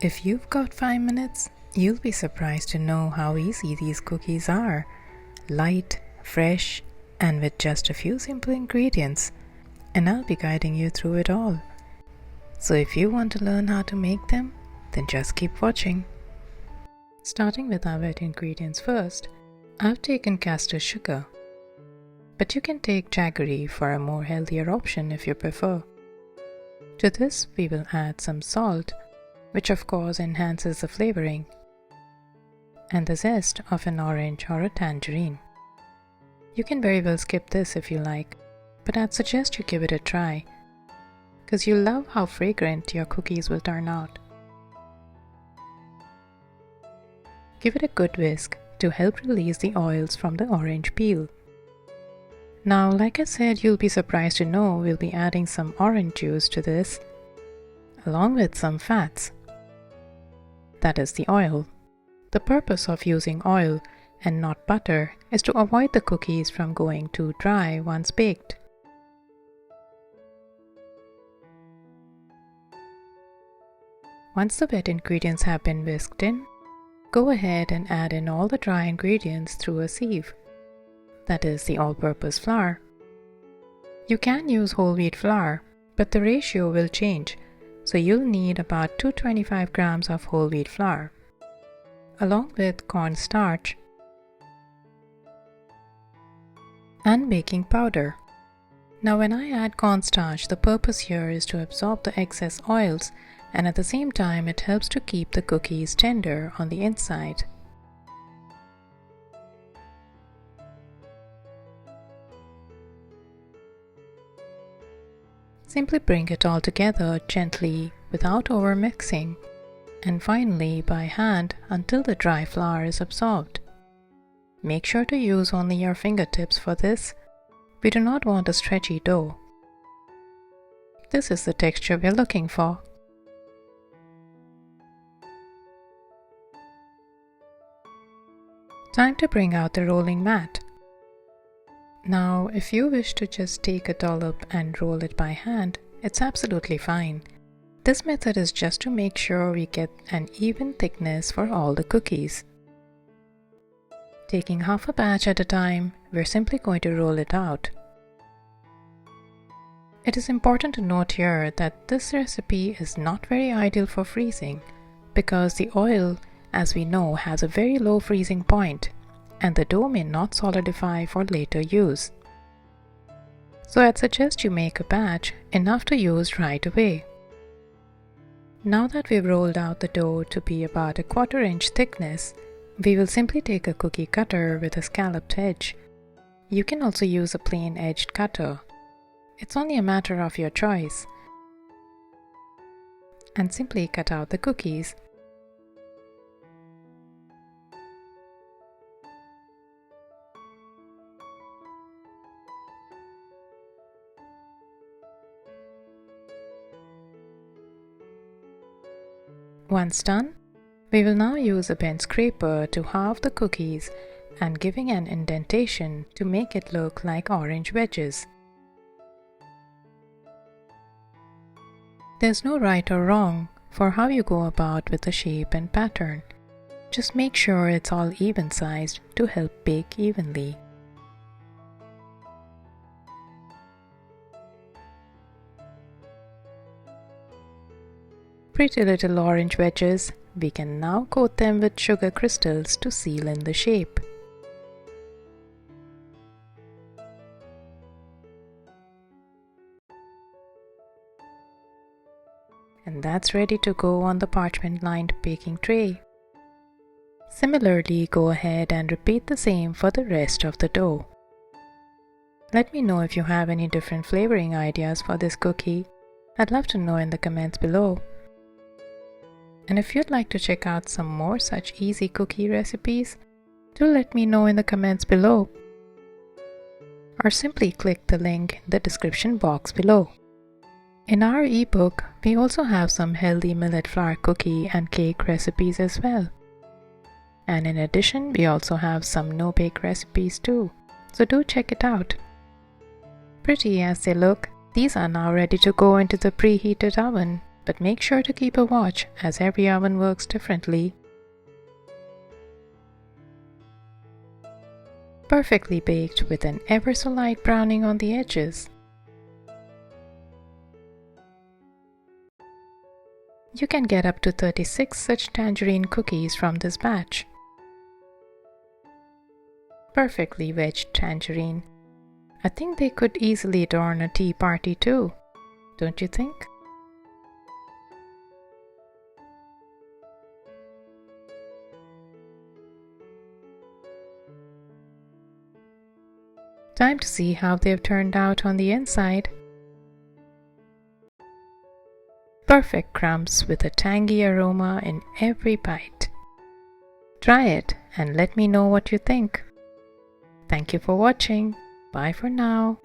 If you've got 5 minutes, you'll be surprised to know how easy these cookies are. Light, fresh, and with just a few simple ingredients. And I'll be guiding you through it all. So if you want to learn how to make them, then just keep watching. Starting with our wet ingredients first, I've taken castor sugar. But you can take jaggery for a more healthier option if you prefer. To this, we will add some salt, which of course enhances the flavoring, and the zest of an orange or a tangerine. You can very well skip this if you like, but I'd suggest you give it a try, because you'll love how fragrant your cookies will turn out. Give it a good whisk to help release the oils from the orange peel. Now, like I said, you'll be surprised to know we'll be adding some orange juice to this, along with some fats. That is the oil. The purpose of using oil and not butter is to avoid the cookies from going too dry once baked. Once the wet ingredients have been whisked in, go ahead and add in all the dry ingredients through a sieve. That is the all-purpose flour. You can use whole wheat flour, but the ratio will change, so you'll need about 225 grams of whole wheat flour, along with cornstarch and baking powder. Now when I add cornstarch, the purpose here is to absorb the excess oils, and at the same time it helps to keep the cookies tender on the inside. Simply bring it all together gently without over-mixing, and finally by hand until the dry flour is absorbed. Make sure to use only your fingertips for this. We do not want a stretchy dough. This is the texture we're looking for. Time to bring out the rolling mat. Now, if you wish to just take a dollop and roll it by hand, it's absolutely fine. This method is just to make sure we get an even thickness for all the cookies. Taking half a batch at a time, we're simply going to roll it out. It is important to note here that this recipe is not very ideal for freezing, because the oil, as we know, has a very low freezing point, and the dough may not solidify for later use. So I'd suggest you make a batch enough to use right away. Now that we've rolled out the dough to be about a 1/4 inch thickness, we will simply take a cookie cutter with a scalloped edge. You can also use a plain edged cutter. It's only a matter of your choice. And simply cut out the cookies. Once done, we will now use a bent scraper to halve the cookies and giving an indentation to make it look like orange wedges. There's no right or wrong for how you go about with the shape and pattern. Just make sure it's all even sized to help bake evenly. Pretty little orange wedges, we can now coat them with sugar crystals to seal in the shape. And that's ready to go on the parchment-lined baking tray. Similarly, go ahead and repeat the same for the rest of the dough. Let me know if you have any different flavoring ideas for this cookie. I'd love to know in the comments below. And if you'd like to check out some more such easy cookie recipes, do let me know in the comments below. Or simply click the link in the description box below. In our ebook, we also have some healthy millet flour cookie and cake recipes as well. And in addition, we also have some no-bake recipes too, so do check it out. Pretty as they look, these are now ready to go into the preheated oven but make sure to keep a watch as every oven works differently. Perfectly baked with an ever so light browning on the edges. You can get up to 36 such tangerine cookies from this batch. Perfectly wedged tangerine. I think they could easily adorn a tea party too, don't you think? Time to see how they've turned out on the inside. Perfect crumbs with a tangy aroma in every bite. Try it and let me know what you think. Thank you for watching. Bye for now.